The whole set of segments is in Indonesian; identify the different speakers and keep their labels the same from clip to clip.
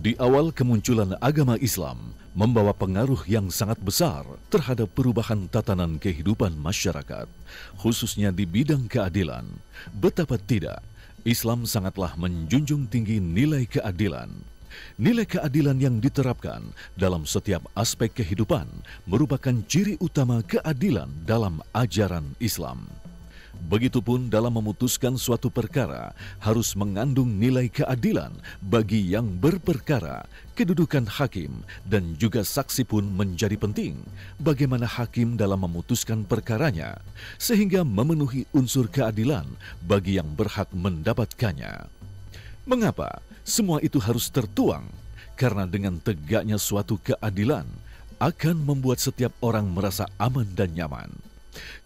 Speaker 1: Di awal kemunculan agama Islam membawa pengaruh yang sangat besar terhadap perubahan tatanan kehidupan masyarakat, khususnya di bidang keadilan. Betapa tidak, Islam sangatlah menjunjung tinggi nilai keadilan. Nilai keadilan yang diterapkan dalam setiap aspek kehidupan merupakan ciri utama keadilan dalam ajaran Islam. Begitupun dalam memutuskan suatu perkara harus mengandung nilai keadilan bagi yang berperkara. Kedudukan hakim dan juga saksi pun menjadi penting. Bagaimana hakim dalam memutuskan perkaranya sehingga memenuhi unsur keadilan bagi yang berhak mendapatkannya. Mengapa semua itu harus tertuang? Karena dengan tegaknya suatu keadilan akan membuat setiap orang merasa aman dan nyaman.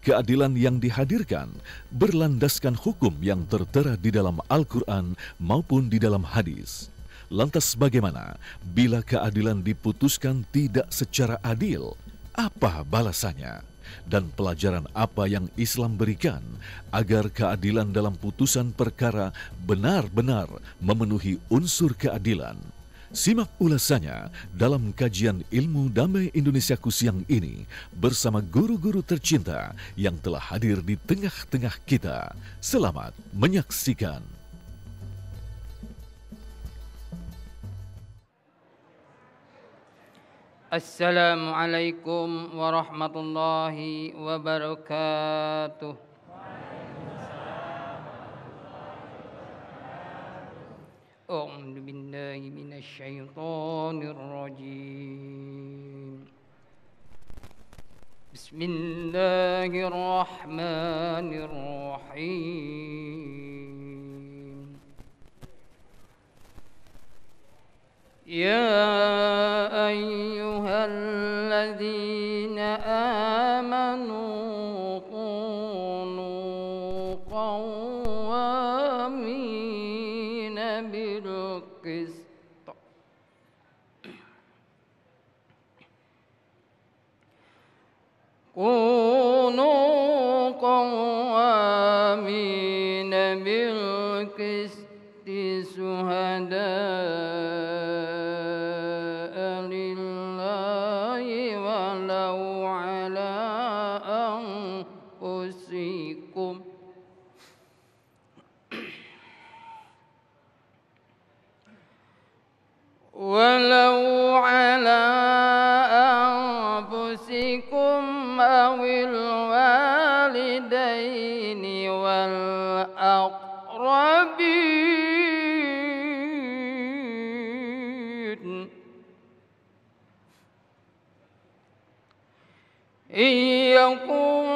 Speaker 1: Keadilan yang dihadirkan berlandaskan hukum yang tertera di dalam Al-Quran maupun di dalam hadis. Lantas bagaimana bila keadilan diputuskan tidak secara adil? Apa balasannya? Dan pelajaran apa yang Islam berikan agar keadilan dalam putusan perkara benar-benar memenuhi unsur keadilan? Simak ulasannya dalam kajian Ilmu Damai Indonesiaku siang ini bersama guru-guru tercinta yang telah hadir di tengah-tengah kita. Selamat menyaksikan.
Speaker 2: Assalamualaikum warahmatullahi wabarakatuh. أعوذ بالله من الشيطان الرجيم بسم الله الرحمن الرحيم يا أيها الذين آمنوا كونوا قوامين بالقسط كونوا قوامين بالقسط شهداء لله ولو على أنفسكم أو الوالدين والأقربين إن يكن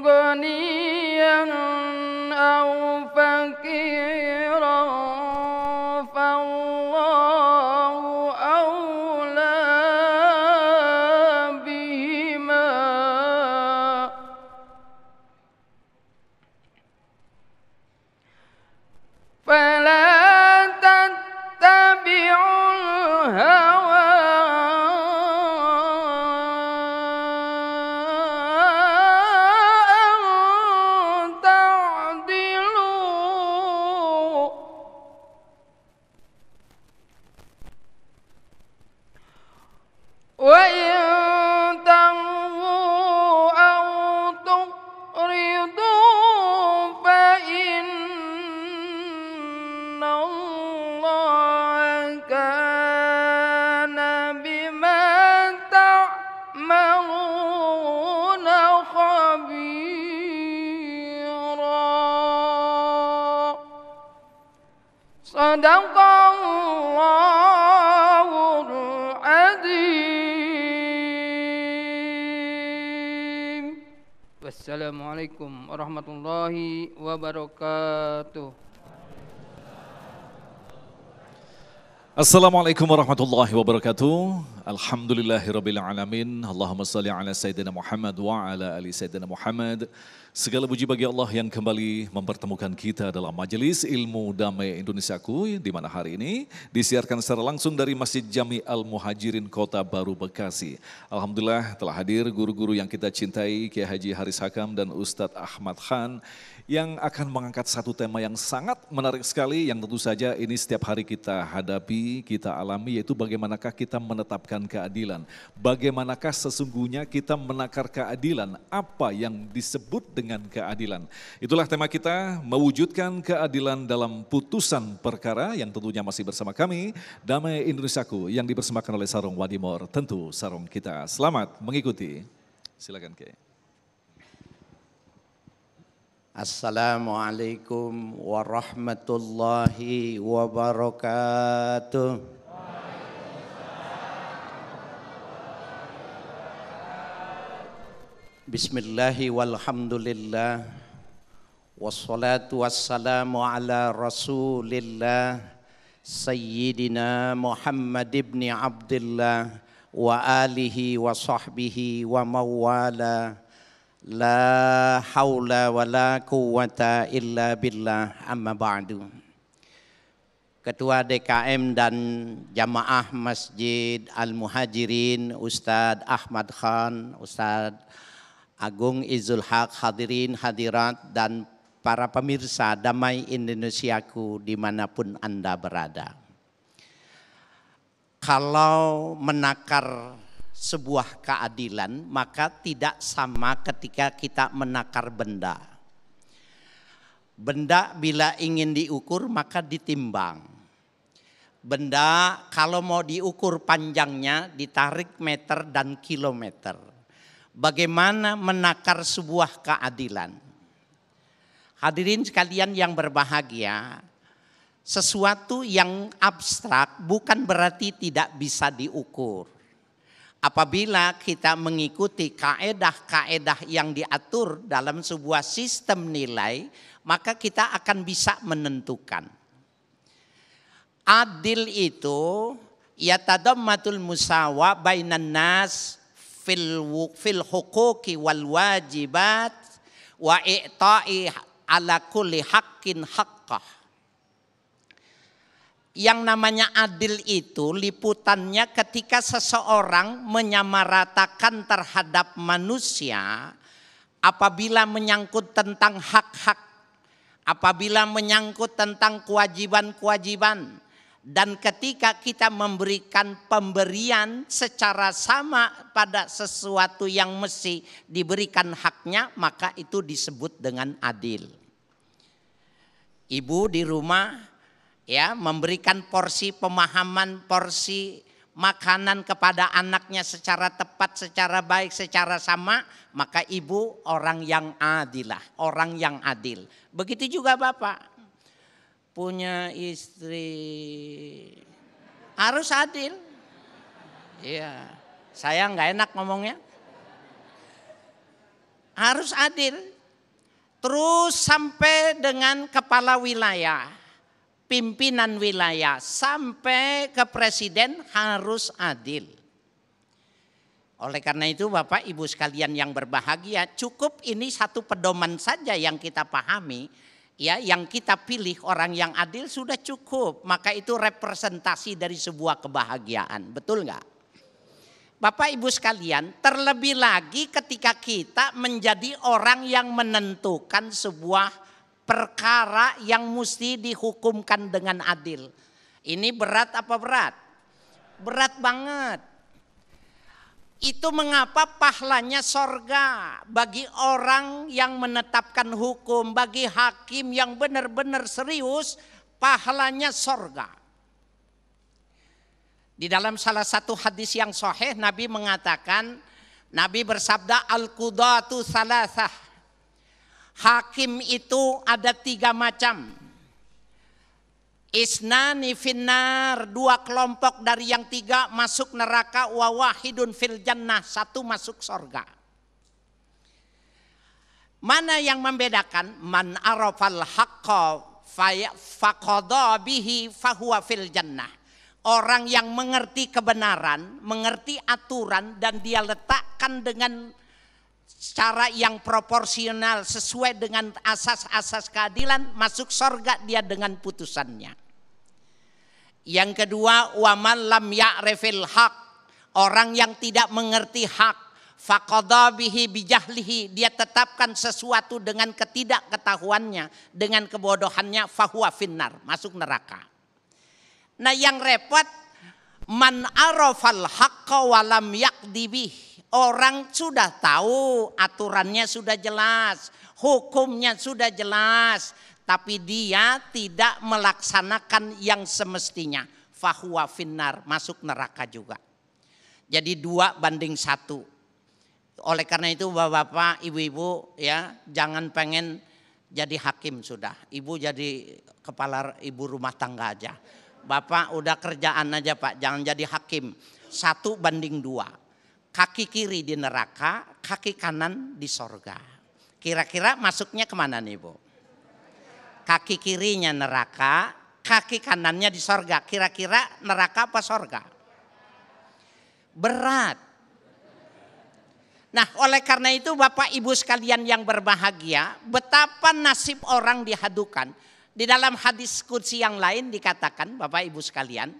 Speaker 2: غنيا أو فقيرا فالله أولى بهما فلا تتبعوا الهوى أن تعدلوا وإن تلووا أو تقرضوا فإن الله كان بما تعملون خبيرا صدق الله العظيم والسلام عليكم ورحمة الله وبركاته.
Speaker 1: Assalamualaikum warahmatullahi wabarakatuh. Alhamdulillahirabbil alamin. Allahumma shalli ala sayyidina Muhammad wa ala ali sayyidina Muhammad. Segala puji bagi Allah yang kembali mempertemukan kita dalam majelis ilmu damai Indonesiaku, di mana hari ini disiarkan secara langsung dari Masjid Jami Al-Muhajirin Kota Baru Bekasi. Alhamdulillah telah hadir guru-guru yang kita cintai, Kiai Haji Haris Hakam dan Ustadz Ahmad Khan, yang akan mengangkat satu tema yang sangat menarik sekali, yang tentu saja ini setiap hari kita hadapi, kita alami, yaitu bagaimanakah kita menetapkan keadilan. Bagaimanakah sesungguhnya kita menakar keadilan, apa yang disebut dengan keadilan. Itulah tema kita, mewujudkan keadilan dalam putusan perkara, yang tentunya masih bersama kami, Damai Indonesiaku, yang dipersembahkan oleh Sarung Wadimor, tentu sarung kita. Selamat mengikuti. Silakan Kiai.
Speaker 3: Assalamualaikum warahmatullahi wabarakatuh. Bismillahi walhamdulillah. Wassalatu wassalamu ala rasulillah. Sayyidina Muhammad ibn Abdullah wa alihi wa sahbihi wa mawala. La haula wa la quwwata illa billah, amma ba'du. Ketua DKM dan Jamaah Masjid Al-Muhajirin, Ustadz Ahmad Khan, Ustadz Agung Izul Haq, hadirin hadirat dan para pemirsa Damai Indonesiaku dimanapun Anda berada. Kalau menakar sebuah keadilan, maka tidak sama ketika kita menakar benda. Benda bila ingin diukur maka ditimbang. Benda kalau mau diukur panjangnya ditarik meter dan kilometer. Bagaimana menakar sebuah keadilan? Hadirin sekalian yang berbahagia, sesuatu yang abstrak bukan berarti tidak bisa diukur. Apabila kita mengikuti kaedah-kaedah yang diatur dalam sebuah sistem nilai, maka kita akan bisa menentukan. Adil itu yatadammatul musawa bainan nas fil huquqi wal wajibat wa i'ta'i ala kulli haqqin haqqah. Yang namanya adil itu liputannya ketika seseorang menyamaratakan terhadap manusia apabila menyangkut tentang hak-hak, apabila menyangkut tentang kewajiban-kewajiban, dan ketika kita memberikan pemberian secara sama pada sesuatu yang mesti diberikan haknya, maka itu disebut dengan adil. Ibu di rumah memberikan porsi pemahaman, porsi makanan kepada anaknya secara tepat, secara baik, secara sama, maka ibu orang yang adilah, orang yang adil. Begitu juga bapak, punya istri harus adil. Iya, saya nggak enak ngomongnya. Harus adil. Terus sampai dengan kepala wilayah, pimpinan wilayah sampai ke presiden harus adil. Oleh karena itu Bapak Ibu sekalian yang berbahagia, cukup ini satu pedoman saja yang kita pahami, yang kita pilih orang yang adil sudah cukup. Maka itu representasi dari sebuah kebahagiaan, betul nggak? Bapak Ibu sekalian, terlebih lagi ketika kita menjadi orang yang menentukan sebuah perkara yang mesti dihukumkan dengan adil. Ini berat apa berat? Berat banget. Itu mengapa pahalanya sorga bagi orang yang menetapkan hukum, bagi hakim yang benar-benar serius, pahalanya sorga. Di dalam salah satu hadis yang sahih Nabi mengatakan, Nabi bersabda, al-qudatu salasah. Hakim itu ada 3 macam. Isnani finnar, 2 kelompok dari yang 3 masuk neraka, wa wahidun fil jannah, 1 masuk surga. Mana yang membedakan? Man arafal haqqa faqada bihi fahuwa fil jannah. Orang yang mengerti kebenaran, mengerti aturan, dan dia letakkan dengan cara yang proporsional sesuai dengan asas-asas keadilan, masuk surga dia dengan putusannya. Yang kedua, waman lam ya'rifil haq, orang yang tidak mengerti hak, faqadha bihi bijahlihi, dia tetapkan sesuatu dengan ketidakketahuannya, dengan kebodohannya, fahuwa finnar, masuk neraka. Nah yang repot, man arafal haqqa walam yaqdibih, orang sudah tahu aturannya sudah jelas, hukumnya sudah jelas, tapi dia tidak melaksanakan yang semestinya, fahuwa finnar, masuk neraka juga. Jadi 2 banding 1. Oleh karena itu bapak-bapak, ibu-ibu ya, jangan pengen jadi hakim sudah. Ibu jadi kepala ibu rumah tangga aja. Bapak udah kerjaan aja Pak, jangan jadi hakim. 1 banding 2. Kaki kiri di neraka, kaki kanan di sorga. Kira-kira masuknya kemana nih Bu? Kaki kirinya neraka, kaki kanannya di sorga. Kira-kira neraka apa sorga? Berat. Nah oleh karena itu Bapak Ibu sekalian yang berbahagia, betapa nasib orang dihadukan. Di dalam hadis qudsi yang lain dikatakan Bapak Ibu sekalian,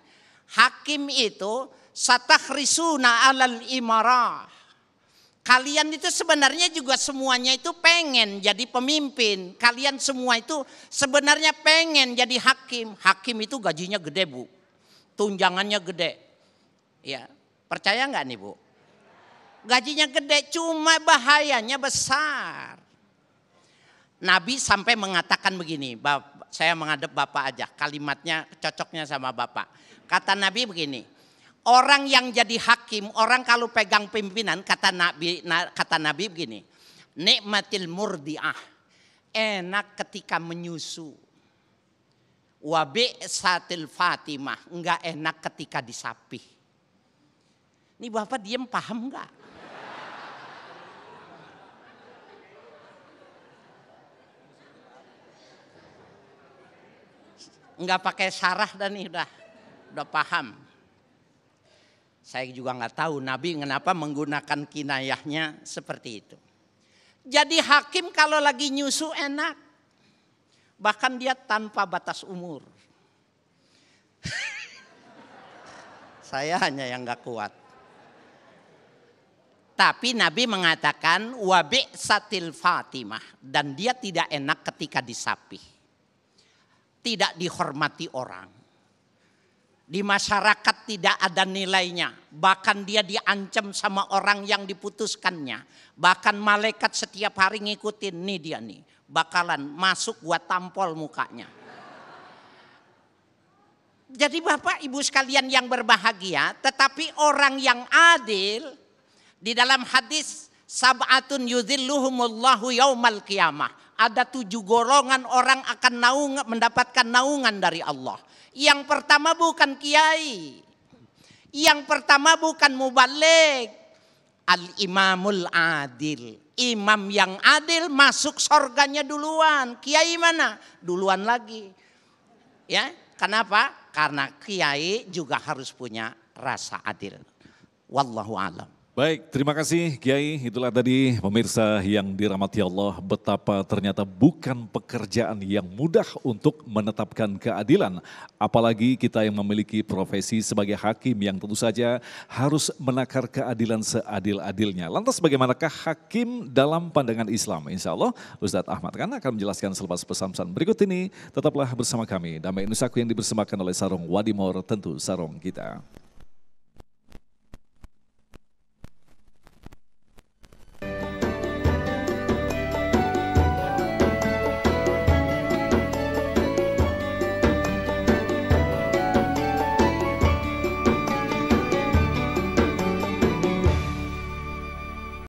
Speaker 3: hakim itu satakhrisuna alal imarah. Kalian itu sebenarnya juga semuanya itu pengen jadi pemimpin. Kalian semua itu sebenarnya pengen jadi hakim. Hakim itu gajinya gede Bu, tunjangannya gede. Ya, percaya nggak nih Bu? Gajinya gede, cuma bahayanya besar. Nabi sampai mengatakan begini, saya menghadap Bapak aja, kalimatnya cocoknya sama Bapak. Kata Nabi begini, orang yang jadi hakim, orang kalau pegang pimpinan, kata Nabi begini, nikmatil murdiah, enak ketika menyusu. Wa bi'satil fatimah, enggak enak ketika disapih. Ini Bapak diem paham enggak? Enggak pakai syarah dan nih udah paham. Saya juga nggak tahu Nabi kenapa menggunakan kinayahnya seperti itu. Jadi hakim kalau lagi nyusu enak, bahkan dia tanpa batas umur. Saya hanya yang nggak kuat. Tapi Nabi mengatakan wabi satil fatimah, dan dia tidak enak ketika disapih. Tidak dihormati orang. Di masyarakat tidak ada nilainya. Bahkan dia diancam sama orang yang diputuskannya. Bahkan malaikat setiap hari ngikutin, nih dia nih. Bakalan masuk gua tampol mukanya. Jadi Bapak Ibu sekalian yang berbahagia, tetapi orang yang adil, di dalam hadis sab'atun yudhilluhumullahu yaumal qiyamah. Ada 7 golongan orang akan mendapatkan naungan dari Allah. Yang pertama bukan kiai. Yang pertama bukan mubaligh. Al-imamul adil. Imam yang adil masuk surganya duluan. Kiai mana? Duluan lagi. Ya, kenapa? Karena kiai juga harus punya rasa adil. Wallahu a'lam.
Speaker 1: Baik, terima kasih Kiai. Itulah tadi pemirsa yang dirahmati Allah, betapa ternyata bukan pekerjaan yang mudah untuk menetapkan keadilan. Apalagi kita yang memiliki profesi sebagai hakim yang tentu saja harus menakar keadilan seadil-adilnya. Lantas bagaimanakah hakim dalam pandangan Islam? Insya Allah Ustadz Ahmad kan akan menjelaskan selepas pesan-pesan berikut ini. Tetaplah bersama kami. Damai Nusaku yang dipersembahkan oleh Sarung Wadimor, tentu sarung kita.